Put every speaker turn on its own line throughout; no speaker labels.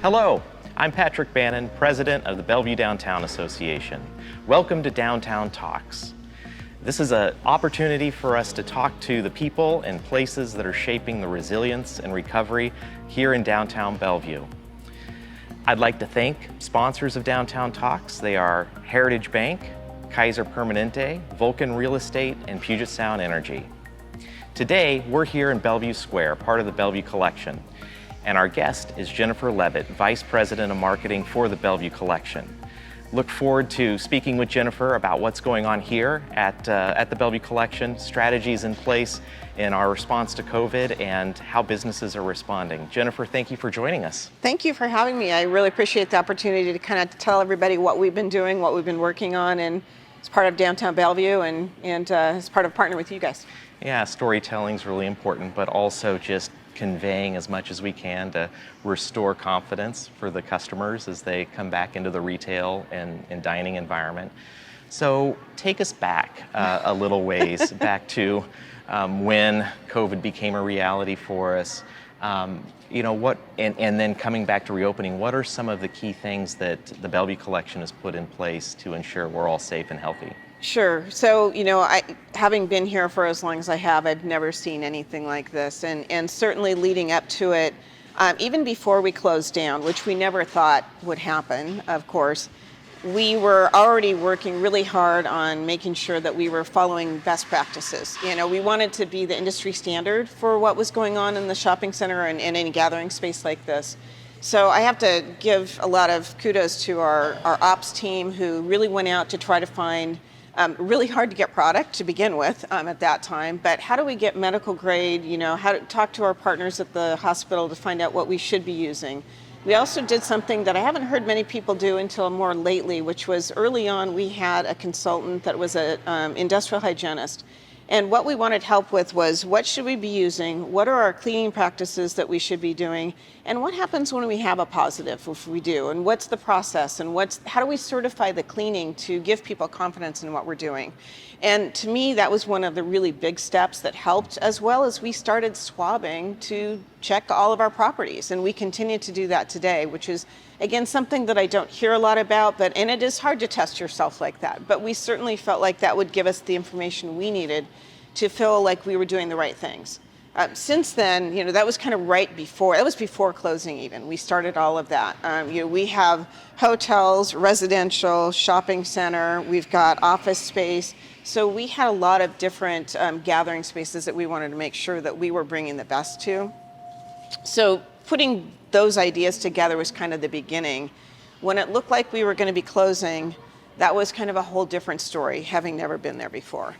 Hello, I'm Patrick Bannon, President of the Bellevue Downtown Association. Welcome to Downtown Talks. This is an opportunity for us to talk to the people and places that are shaping the resilience and recovery here in downtown Bellevue. I'd like to thank sponsors of Downtown Talks. They are Heritage Bank, Kaiser Permanente, Vulcan Real Estate, and Puget Sound Energy. Today, we're here in Bellevue Square, part of the Bellevue Collection, and our guest is Jennifer Leavitt, Vice President of Marketing for the Bellevue Collection. Look forward to speaking with Jennifer about what's going on here at the Bellevue Collection, strategies in place in our response to COVID, and how businesses are responding. Jennifer, thank you for joining us.
Thank you for having me. I really appreciate the opportunity to kind of tell everybody what we've been doing, what we've been working on, and as part of Downtown Bellevue and as part of partnering with you guys.
Yeah, storytelling is really important, but also just conveying as much as we can to restore confidence for the customers as they come back into the retail and dining environment. So take us back a little ways, back to when COVID became a reality for us. And then coming back to reopening, what are some of the key things that the Bellevue Collection has put in place to ensure we're all safe and healthy?
Sure. So, having been here for as long as I have, I've never seen anything like this. And certainly leading up to it, even before we closed down, which we never thought would happen, of course, we were already working really hard on making sure that we were following best practices. We wanted to be the industry standard for what was going on in the shopping center and in any gathering space like this. So I have to give a lot of kudos to our ops team, who really went out to try to find really hard to get product to begin with at that time, but how do we get medical grade, how to talk to our partners at the hospital to find out what we should be using. We also did something that I haven't heard many people do until more lately, which was early on we had a consultant that was an industrial hygienist. And what we wanted help with was, what should we be using? What are our cleaning practices that we should be doing? And what happens when we have a positive, if we do? And what's the process? And how do we certify the cleaning to give people confidence in what we're doing? And to me, that was one of the really big steps that helped, as well as we started swabbing to check all of our properties. And we continue to do that today, which is, again, something that I don't hear a lot about, and it is hard to test yourself like that. But we certainly felt like that would give us the information we needed to feel like we were doing the right things. Since then, that was kind of before closing even. We started all of that. We have hotels, residential, shopping center, we've got office space. So we had a lot of different gathering spaces that we wanted to make sure that we were bringing the best to. So putting those ideas together was kind of the beginning. When it looked like we were going to be closing, that was kind of a whole different story, having never been there before.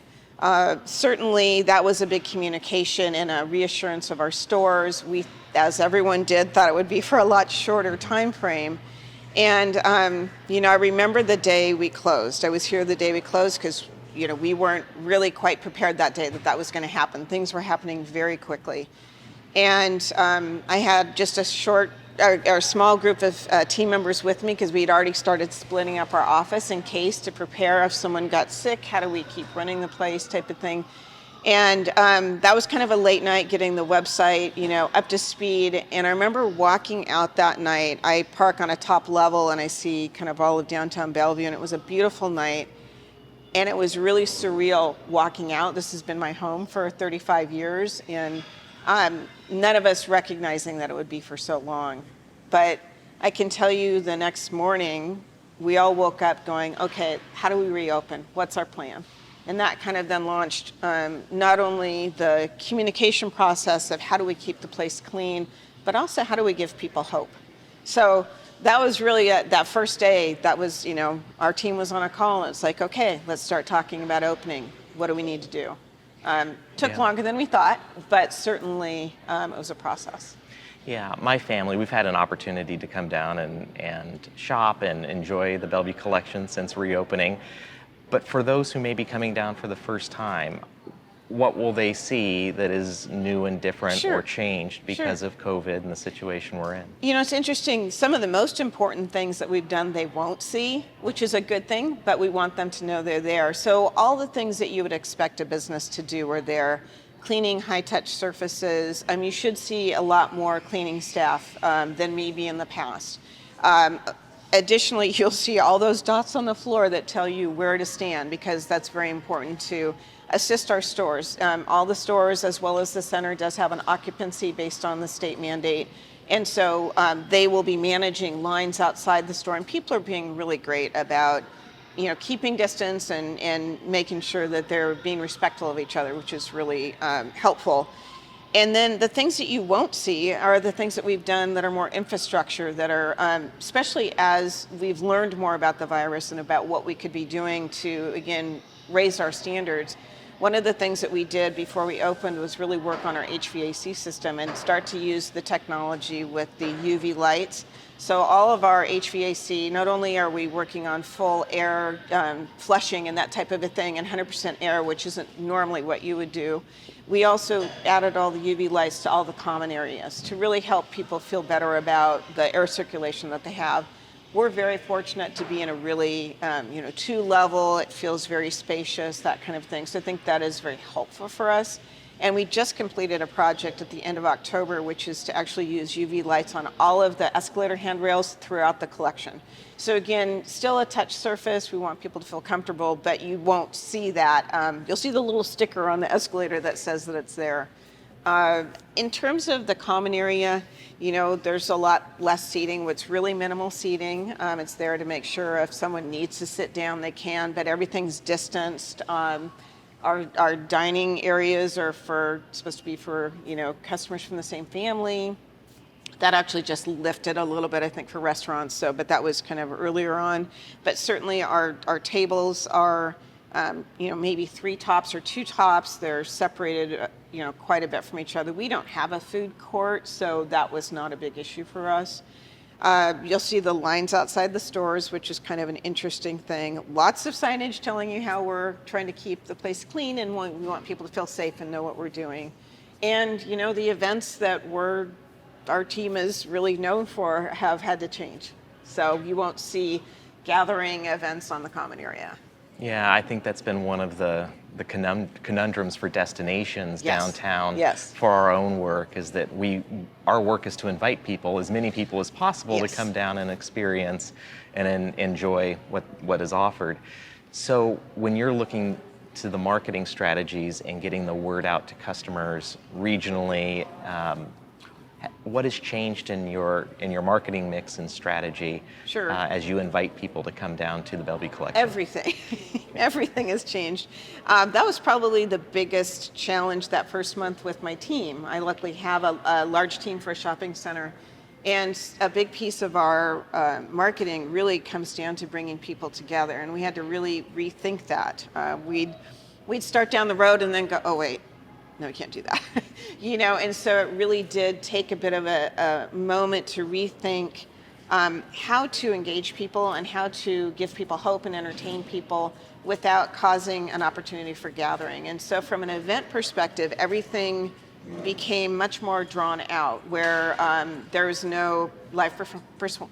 Certainly that was a big communication and a reassurance of our stores. We, as everyone did, thought it would be for a lot shorter time frame. And, I remember the day we closed. I was here the day we closed because, we weren't really quite prepared that day that was going to happen. Things were happening very quickly. And I had just a small group of team members with me, because we had already started splitting up our office in case to prepare if someone got sick. How do we keep running the place, type of thing. And that was kind of a late night getting the website, up to speed. And I remember walking out that night. I park on a top level and I see kind of all of downtown Bellevue, and it was a beautiful night. And it was really surreal walking out. This has been my home for 35 years. And none of us recognizing that it would be for so long. But I can tell you the next morning, we all woke up going, okay, how do we reopen? What's our plan? And that kind of then launched not only the communication process of how do we keep the place clean, but also how do we give people hope? So that was really that first day, that was, our team was on a call, and it's like, okay, let's start talking about opening. What do we need to do? Took longer than we thought, but certainly it was a process.
Yeah, my family, we've had an opportunity to come down and shop and enjoy the Bellevue Collection since reopening. But for those who may be coming down for the first time, what will they see that is new and different or changed because of COVID and the situation we're in?
It's interesting. Some of the most important things that we've done, they won't see, which is a good thing, but we want them to know they're there. So all the things that you would expect a business to do are there. cleaning high-touch surfaces. You should see a lot more cleaning staff than maybe in the past. Additionally, you'll see all those dots on the floor that tell you where to stand, because that's very important to assist our stores. All the stores, as well as the center, does have an occupancy based on the state mandate. And so they will be managing lines outside the store, and people are being really great about keeping distance and making sure that they're being respectful of each other, which is really helpful. And then the things that you won't see are the things that we've done that are more infrastructure, that are, especially as we've learned more about the virus and about what we could be doing to, again, raise our standards. One of the things that we did before we opened was really work on our HVAC system and start to use the technology with the UV lights. So all of our HVAC, not only are we working on full air flushing and that type of a thing, and 100% air, which isn't normally what you would do, we also added all the UV lights to all the common areas to really help people feel better about the air circulation that they have. We're very fortunate to be in a really, 2-level, it feels very spacious, that kind of thing. So I think that is very helpful for us. And we just completed a project at the end of October, which is to actually use UV lights on all of the escalator handrails throughout the collection. So again, still a touch surface. We want people to feel comfortable, but you won't see that. You'll see the little sticker on the escalator that says that it's there. In terms of the common area, there's a lot less seating. It's really minimal seating. It's there to make sure if someone needs to sit down, they can, but everything's distanced. Our dining areas are supposed to be for customers from the same family. That actually just lifted a little bit, I think, for restaurants. But that was kind of earlier on. But certainly our tables are maybe 3 tops or 2 tops. They're separated quite a bit from each other. We don't have a food court, so that was not a big issue for us. You'll see the lines outside the stores, which is kind of an interesting thing. Lots of signage telling you how we're trying to keep the place clean, and we want people to feel safe and know what we're doing. And the events that our team is really known for have had to change. So you won't see gathering events on the common area.
Yeah, I think that's been one of the conundrums for destinations downtown for our own work, is that our work is to invite people, as many people as possible, to come down and experience and enjoy what is offered. So when you're looking to the marketing strategies and getting the word out to customers regionally, what has changed in your marketing mix and strategy as you invite people to come down to the Bellevue Collection?
Everything. Everything has changed. That was probably the biggest challenge that first month with my team. I luckily have a large team for a shopping center, and a big piece of our marketing really comes down to bringing people together, and we had to really rethink that. We'd start down the road and then go, oh wait, no, we can't do that. And so it really did take a bit of a moment to rethink how to engage people and how to give people hope and entertain people without causing an opportunity for gathering. And so from an event perspective, everything became much more drawn out, where there was no live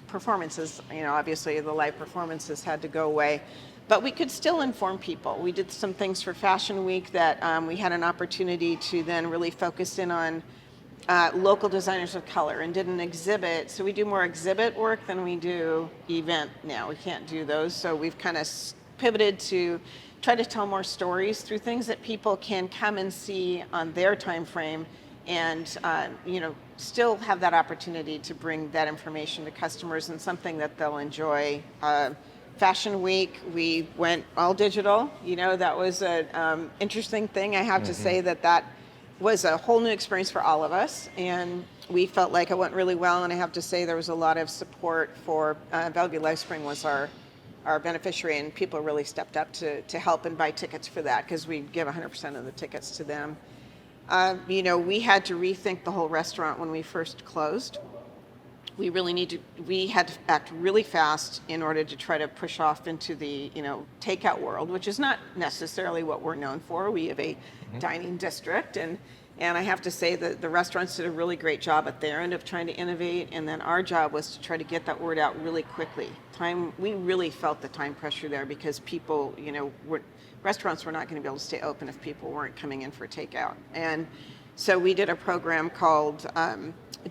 performances. Obviously the live performances had to go away. But we could still inform people. We did some things for Fashion Week that we had an opportunity to then really focus in on local designers of color and did an exhibit. So we do more exhibit work than we do event now. We can't do those. So we've kind of pivoted to try to tell more stories through things that people can come and see on their time frame, and still have that opportunity to bring that information to customers and something that they'll enjoy. Fashion Week, we went all digital. That was an interesting thing. I have to say that was a whole new experience for all of us, and we felt like it went really well. And I have to say there was a lot of support for Bellevue LifeSpring was our beneficiary, and people really stepped up to help and buy tickets for that, because we give 100% of the tickets to them. We had to rethink the whole restaurant when we first closed. We had to act really fast in order to try to push off into the takeout world, which is not necessarily what we're known for. We have a dining district, and And I have to say that the restaurants did a really great job at their end of trying to innovate, and then our job was to try to get that word out really quickly. We really felt the time pressure there because people, restaurants were not going to be able to stay open if people weren't coming in for takeout. And so we did a program called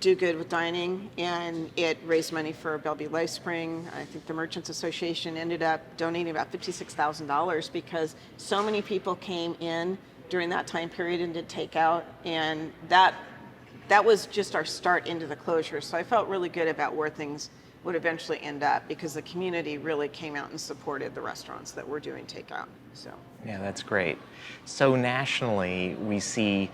Do Good with Dining, and it raised money for Bellevue LifeSpring. I think the Merchants Association ended up donating about $56,000 because so many people came in during that time period and did takeout, and that was just our start into the closure. So I felt really good about where things would eventually end up because the community really came out and supported the restaurants that were doing takeout. So
yeah, that's great. So nationally, we see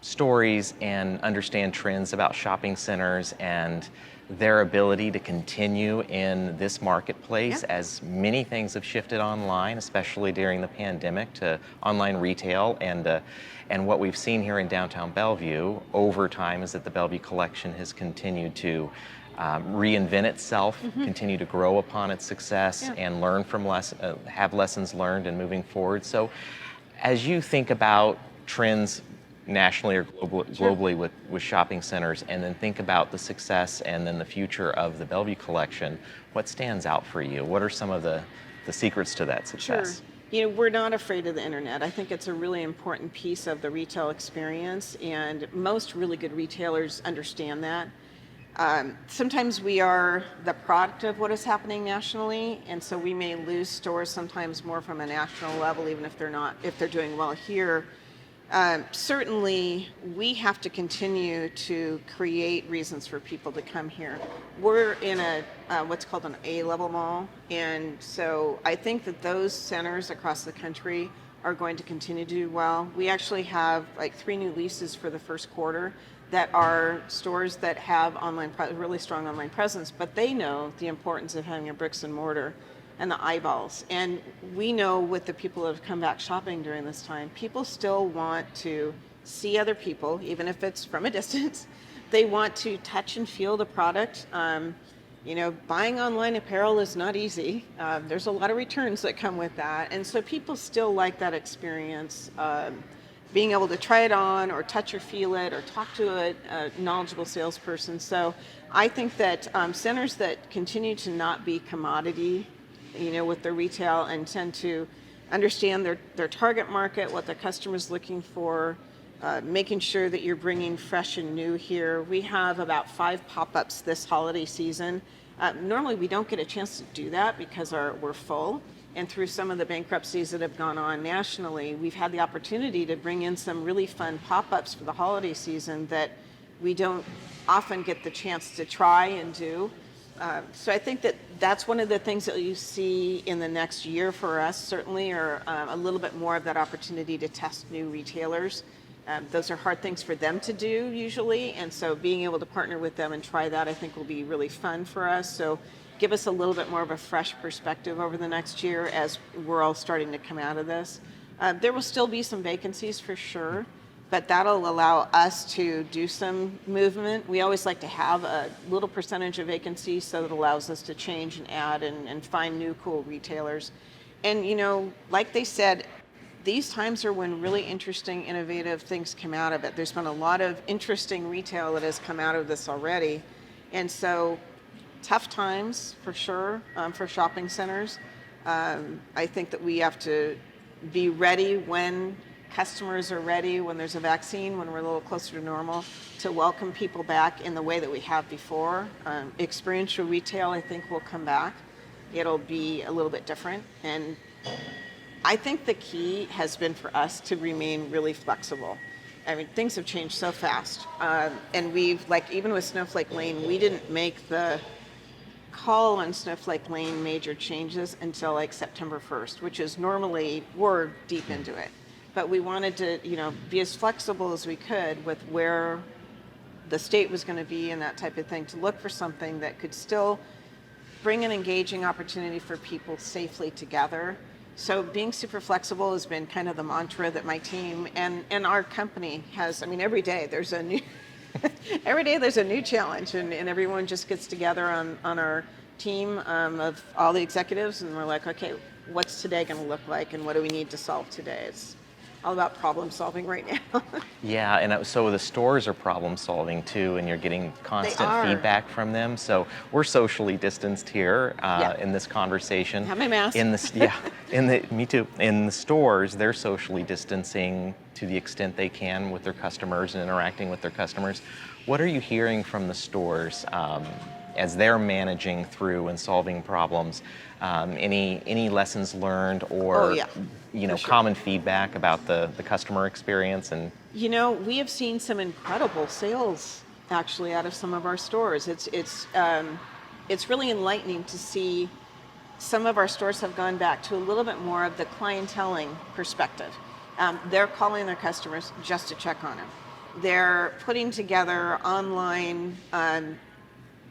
stories and understand trends about shopping centers and their ability to continue in this marketplace as many things have shifted online, especially during the pandemic, to online retail. And what we've seen here in downtown Bellevue over time is that the Bellevue Collection has continued to reinvent itself, continue to grow upon its success, and learn from have lessons learned and moving forward. So as you think about trends nationally or globally with shopping centers, and then think about the success and then the future of the Bellevue Collection, what stands out for you? What are some of the secrets to that success?
Sure. We're not afraid of the internet. I think it's a really important piece of the retail experience, and most really good retailers understand that. Sometimes we are the product of what is happening nationally, and so we may lose stores sometimes more from a national level, even if they're doing well here. Certainly, we have to continue to create reasons for people to come here. We're in what's called an A-level mall, and so I think that those centers across the country are going to continue to do well. We actually have like 3 new leases for the first quarter that are stores that have really strong online presence, but they know the importance of having a bricks and mortar and the eyeballs. And we know with the people that have come back shopping during this time, people still want to see other people, even if it's from a distance. They want to touch and feel the product. Buying online apparel is not easy. There's a lot of returns that come with that. And so people still like that experience, being able to try it on or touch or feel it or talk to a knowledgeable salesperson. So I think that centers that continue to not be commodity, with their retail, and tend to understand their target market, what the customer's looking for, making sure that you're bringing fresh and new here. We have about 5 pop-ups this holiday season. Normally we don't get a chance to do that because we're full. And through some of the bankruptcies that have gone on nationally, we've had the opportunity to bring in some really fun pop-ups for the holiday season that we don't often get the chance to try and do. So I think that that's one of the things that you see in the next year for us, certainly, or a little bit more of that opportunity to test new retailers. Those are hard things for them to do usually, and so being able to partner with them and try that, I think, will be really fun for us. So give us a little bit more of a fresh perspective over the next year as we're all starting to come out of this. There will still be some vacancies for sure, but that'll allow us to do some movement. We always like to have a little percentage of vacancies so that it allows us to change and add and find new cool retailers. And like they said, these times are when really interesting, innovative things come out of it. There's been a lot of interesting retail that has come out of this already. And so tough times for sure for shopping centers. I think that we have to be ready when customers are ready, when there's a vaccine, when we're a little closer to normal, to welcome people back in the way that we have before. Experiential retail, I think, will come back. It'll be a little bit different. And I think the key has been for us to remain really flexible. I mean, things have changed so fast. And we've, even with Snowflake Lane, we didn't make the call on Snowflake Lane major changes until September 1st, which is normally, we're deep into it. But we wanted to, be as flexible as we could with where the state was going to be and that type of thing, to look for something that could still bring an engaging opportunity for people safely together. So being super flexible has been kind of the mantra that my team and our company has. I mean, every day there's a new challenge, and everyone just gets together on our team of all the executives, and we're like, okay, what's today going to look like, and what do we need to solve today? all about problem solving right now.
Yeah, and so the stores are problem solving too, and you're getting constant
are.
feedback from them. So we're socially distanced here
Yeah.
in this conversation.
Have my mask.
Me too. In the stores, they're socially distancing to the extent they can with their customers and interacting with their customers. What are you hearing from the stores as they're managing through and solving problems? Any lessons learned or
Oh, yeah. For sure.
common feedback about the customer experience? And
We have seen some incredible sales actually out of some of our stores. It's really enlightening to see some of our stores have gone back to a little bit more of the clienteling perspective. They're calling their customers just to check on them. They're putting together online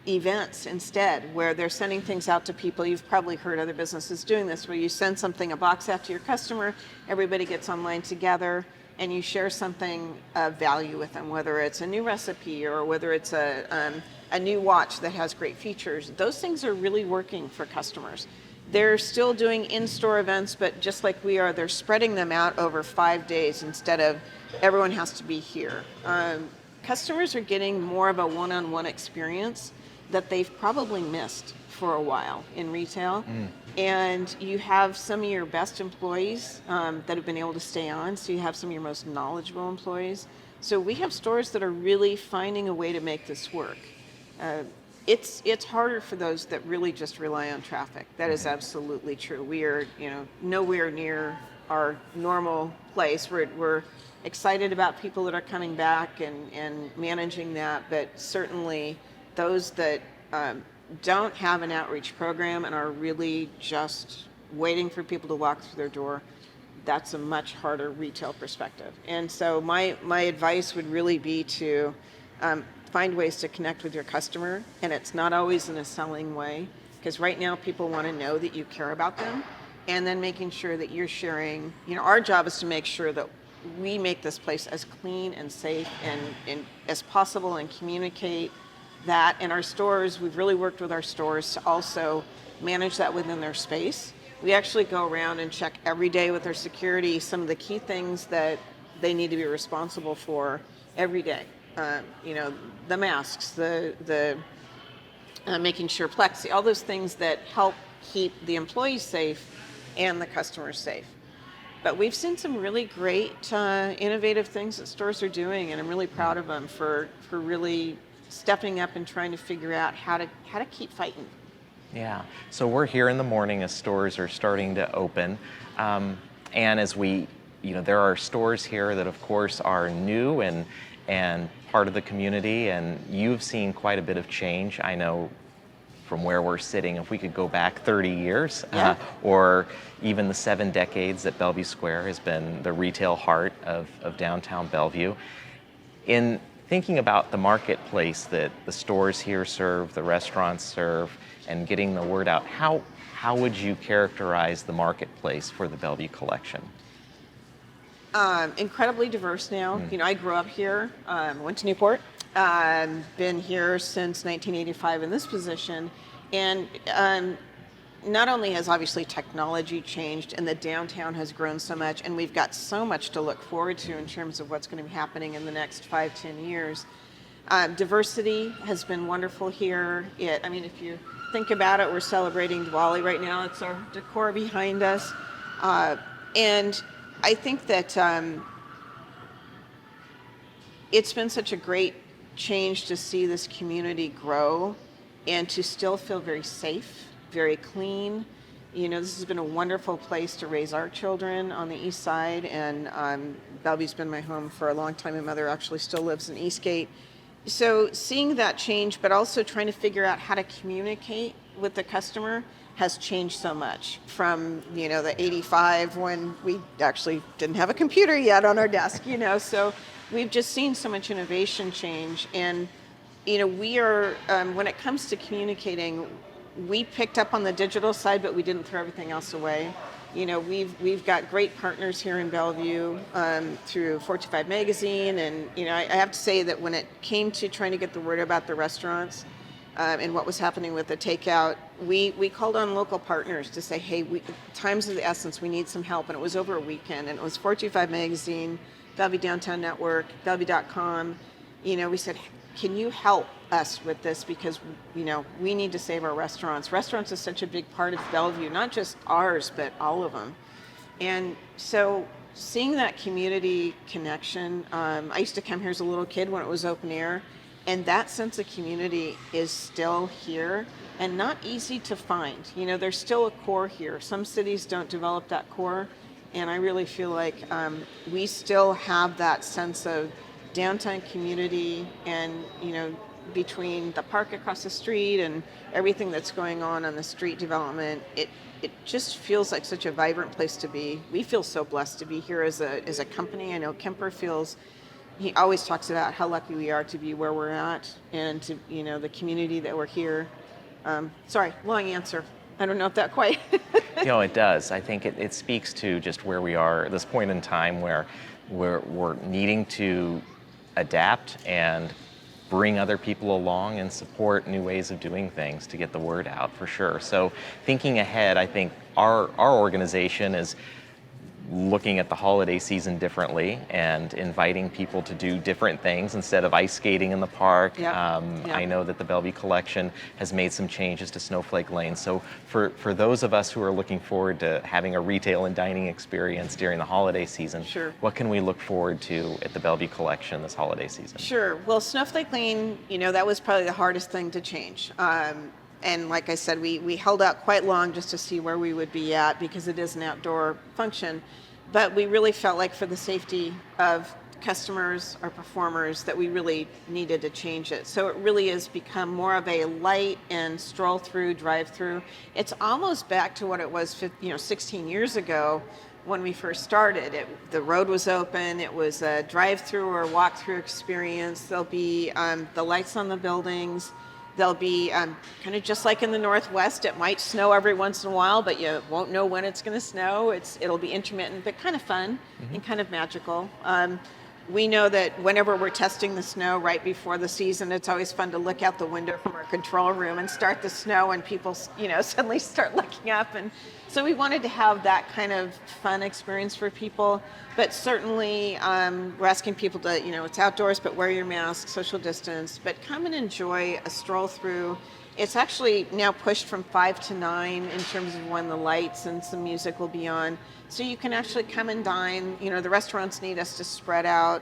events instead, where they're sending things out to people. You've probably heard other businesses doing this, where you send a box out to your customer, everybody gets online together, and you share something of value with them, whether it's a new recipe or whether it's a new watch that has great features. Those things are really working for customers. They're still doing in-store events, but just like we are, they're spreading them out over 5 days instead of everyone has to be here. Customers are getting more of a one-on-one experience that they've probably missed for a while in retail. And you have some of your best employees that have been able to stay on, so you have some of your most knowledgeable employees. So we have stores that are really finding a way to make this work. It's harder for those that really just rely on traffic. That is absolutely true. We are, nowhere near our normal place. We're excited about people that are coming back and managing that, but certainly those that don't have an outreach program and are really just waiting for people to walk through their door, that's a much harder retail perspective. And so my advice would really be to find ways to connect with your customer, and it's not always in a selling way, because right now people want to know that you care about them, and then making sure that you're sharing. Our job is to make sure that we make this place as clean and safe and as possible, and communicate that. In our stores, we've really worked with our stores to also manage that within their space. We actually go around and check every day with our security some of the key things that they need to be responsible for every day. The masks, the making sure plexi, all those things that help keep the employees safe and the customers safe. But we've seen some really great innovative things that stores are doing, and I'm really proud of them for really stepping up and trying to figure out how to keep fighting.
yeah, so we're here in the morning as stores are starting to open, and as there are stores here that of course are new and part of the community, and you've seen quite a bit of change. I know from where we're sitting, if we could go back 30 years, or even the 7 decades that Bellevue Square has been the retail heart of downtown Bellevue. In thinking about the marketplace that the stores here serve, the restaurants serve, and getting the word out, how would you characterize the marketplace for the Bellevue Collection?
Incredibly diverse now. I grew up here, went to Newport, been here since 1985 in this position, and not only has obviously technology changed and the downtown has grown so much, and we've got so much to look forward to in terms of what's going to be happening in the next 5-10 years. Diversity has been wonderful here. If you think about it, we're celebrating Diwali right now. It's our decor behind us. And I think that it's been such a great change to see this community grow and to still feel very safe, very clean. This has been a wonderful place to raise our children on the east side, and Bellevue's been my home for a long time. My mother actually still lives in Eastgate. So seeing that change, but also trying to figure out how to communicate with the customer has changed so much from, the 85 when we actually didn't have a computer yet on our desk, so we've just seen so much innovation change. And, we are, when it comes to communicating, we picked up on the digital side, but we didn't throw everything else away. We've got great partners here in Bellevue through 425 Magazine, and I have to say that when it came to trying to get the word about the restaurants, and what was happening with the takeout, we called on local partners to say, hey, time's of the essence, we need some help. And it was over a weekend, and it was 425 Magazine, Bellevue Downtown Network, Bellevue.com. We said, can you help us with this? Because, we need to save our restaurants. Restaurants is such a big part of Bellevue, not just ours, but all of them. And so seeing that community connection, I used to come here as a little kid when it was open air, and that sense of community is still here and not easy to find. There's still a core here. Some cities don't develop that core, and I really feel like we still have that sense of downtown community, and between the park across the street and everything that's going on the street development, it just feels like such a vibrant place to be. We feel so blessed to be here as a company. I know Kemper feels, he always talks about how lucky we are to be where we're at, and to the community that we're here. Sorry, long answer. I don't know if that quite.
It does. I think it speaks to just where we are at this point in time, where we're needing to adapt and bring other people along and support new ways of doing things to get the word out, for sure. So thinking ahead, I think our organization is looking at the holiday season differently and inviting people to do different things instead of ice skating in the park.
Yep.
I know that the Bellevue Collection has made some changes to Snowflake Lane. So for those of us who are looking forward to having a retail and dining experience during the holiday season,
sure,
what can we look forward to at the Bellevue Collection this holiday season?
Sure. Well, Snowflake Lane, that was probably the hardest thing to change. And like I said, we held out quite long just to see where we would be at, because it is an outdoor function. But we really felt like, for the safety of customers or performers, that we really needed to change it. So it really has become more of a light and stroll through, drive through. It's almost back to what it was 16 years ago when we first started. The road was open. It was a drive through or walk through experience. There'll be the lights on the buildings. There'll be kind of just like in the Northwest, it might snow every once in a while, but you won't know when it's going to snow. It'll be intermittent, but kind of fun, mm-hmm. and kind of magical. We know that whenever we're testing the snow right before the season, it's always fun to look out the window from our control room and start the snow, and people, suddenly start looking up. And so we wanted to have that kind of fun experience for people. But certainly, we're asking people to, it's outdoors, but wear your mask, social distance, but come and enjoy a stroll through. It's actually now pushed from 5 to 9 in terms of when the lights and some music will be on. So you can actually come and dine. The restaurants need us to spread out.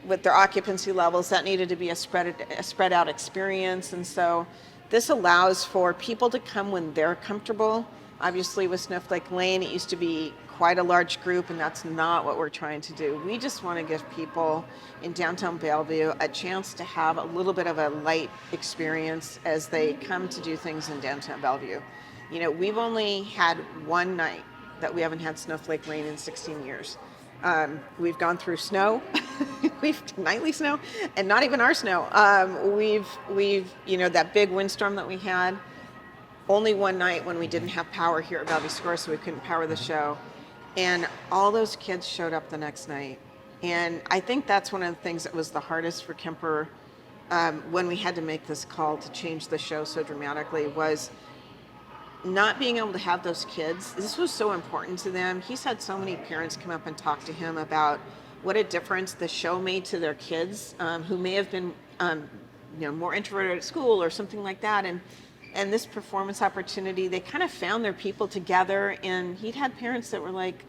With their occupancy levels, that needed to be a spread out experience. And so this allows for people to come when they're comfortable. Obviously, with Snowflake Lane, it used to be quite a large group, and that's not what we're trying to do. We just want to give people in downtown Bellevue a chance to have a little bit of a light experience as they come to do things in downtown Bellevue. We've only had one night that we haven't had Snowflake Lane in 16 years. We've gone through snow, we've nightly snow, and not even our snow. We've that big windstorm that we had. Only one night when we didn't have power here at Bellevue Square, so we couldn't power the show. And all those kids showed up the next night. And I think that's one of the things that was the hardest for Kemper when we had to make this call to change the show so dramatically, was not being able to have those kids. This was so important to them. He's had so many parents come up and talk to him about what a difference the show made to their kids, who may have been more introverted at school or something like that. And this performance opportunity, they kind of found their people together, and he'd had parents that were like,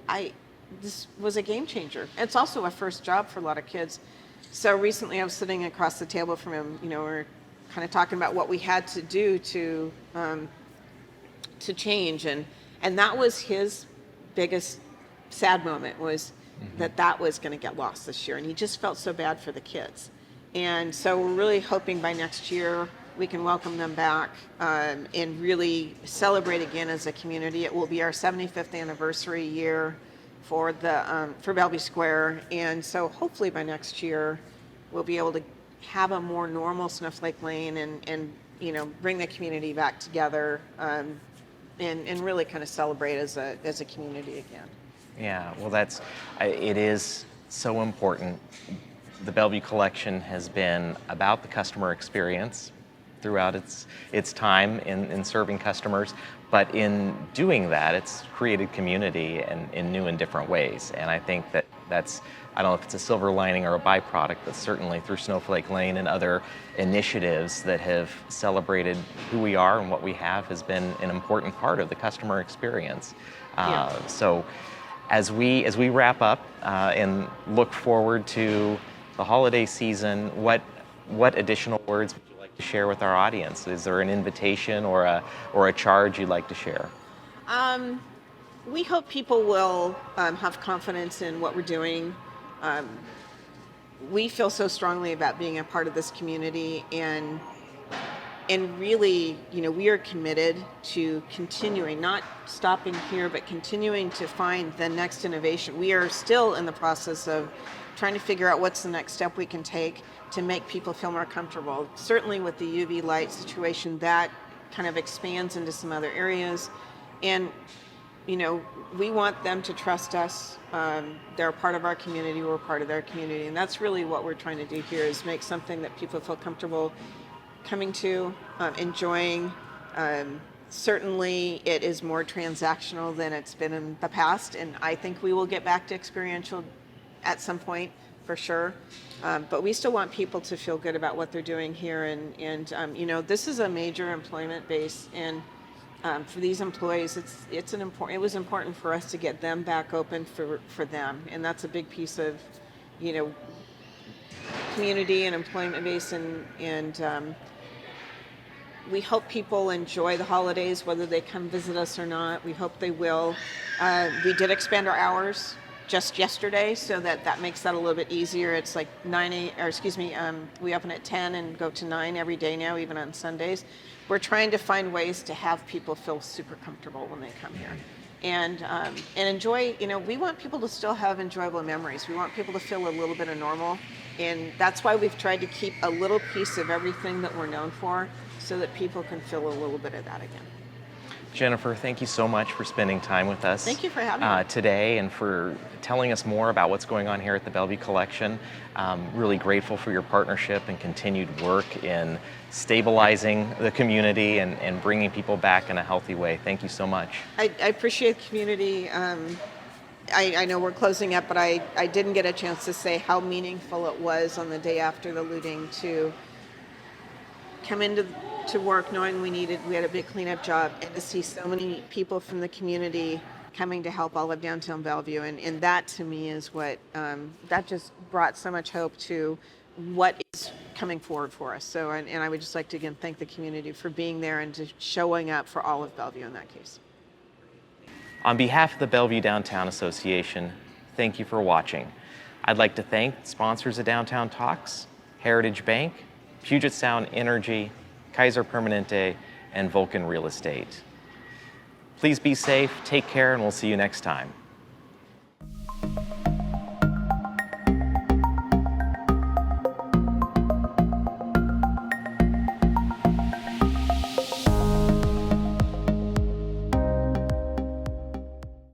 this was a game changer. It's also a first job for a lot of kids. So recently I was sitting across the table from him, we're kind of talking about what we had to do to change. And that was his biggest sad moment, was mm-hmm. that was going to get lost this year. And he just felt so bad for the kids. And so we're really hoping by next year we can welcome them back and really celebrate again as a community. It will be our 75th anniversary year for Bellevue Square, and so hopefully by next year we'll be able to have a more normal Snowflake Lane and bring the community back together and really kind of celebrate as a community again.
Yeah, well, it is so important the Bellevue Collection has been about the customer experience throughout its time in serving customers, but in doing that, it's created community in new and different ways. And I think that's, I don't know if it's a silver lining or a byproduct, but certainly through Snowflake Lane and other initiatives that have celebrated who we are and what we have has been an important part of the customer experience. So as we wrap up and look forward to the holiday season, what additional words would you like to share with our audience? Is there an invitation or a charge you'd like to share?
We hope people will have confidence in what we're doing. We feel so strongly about being a part of this community, and really, we are committed to continuing, not stopping here, but continuing to find the next innovation. We are still in the process of trying to figure out what's the next step we can take to make people feel more comfortable. Certainly with the UV light situation, that kind of expands into some other areas. And we want them to trust us. They're a part of our community, we're part of their community. And that's really what we're trying to do here, is make something that people feel comfortable coming to, enjoying. Certainly it is more transactional than it's been in the past, and I think we will get back to experiential at some point for sure. But we still want people to feel good about what they're doing here, and this is a major employment base, and for these employees, it was important for us to get them back open for them, and that's a big piece of community and employment base, and we hope people enjoy the holidays, whether they come visit us or not. We hope they will. We did expand our hours just yesterday, so that makes that a little bit easier. It's like we open at 10 and go to 9 every day now, even on Sundays. We're trying to find ways to have people feel super comfortable when they come here. And enjoy, we want people to still have enjoyable memories. We want people to feel a little bit of normal. And that's why we've tried to keep a little piece of everything that we're known for, so that people can feel a little bit of that again.
Jennifer, thank you so much for spending time with us.
Thank you for having me
today, and for telling us more about what's going on here at the Bellevue Collection. Really grateful for your partnership and continued work in stabilizing the community and bringing people back in a healthy way. Thank you so much.
I appreciate the community. I know we're closing up, but I didn't get a chance to say how meaningful it was on the day after the looting to come into work knowing we had a big cleanup job, and to see so many people from the community coming to help all of downtown Bellevue, and that to me is what that just brought so much hope to what is coming forward for us. So and I would just like to again thank the community for being there and to showing up for all of Bellevue in that case.
On behalf of the Bellevue Downtown Association, thank you for watching. I'd like to thank sponsors of Downtown Talks, Heritage Bank, Puget Sound Energy, Kaiser Permanente, and Vulcan Real Estate. Please be safe, take care, and we'll see you next time.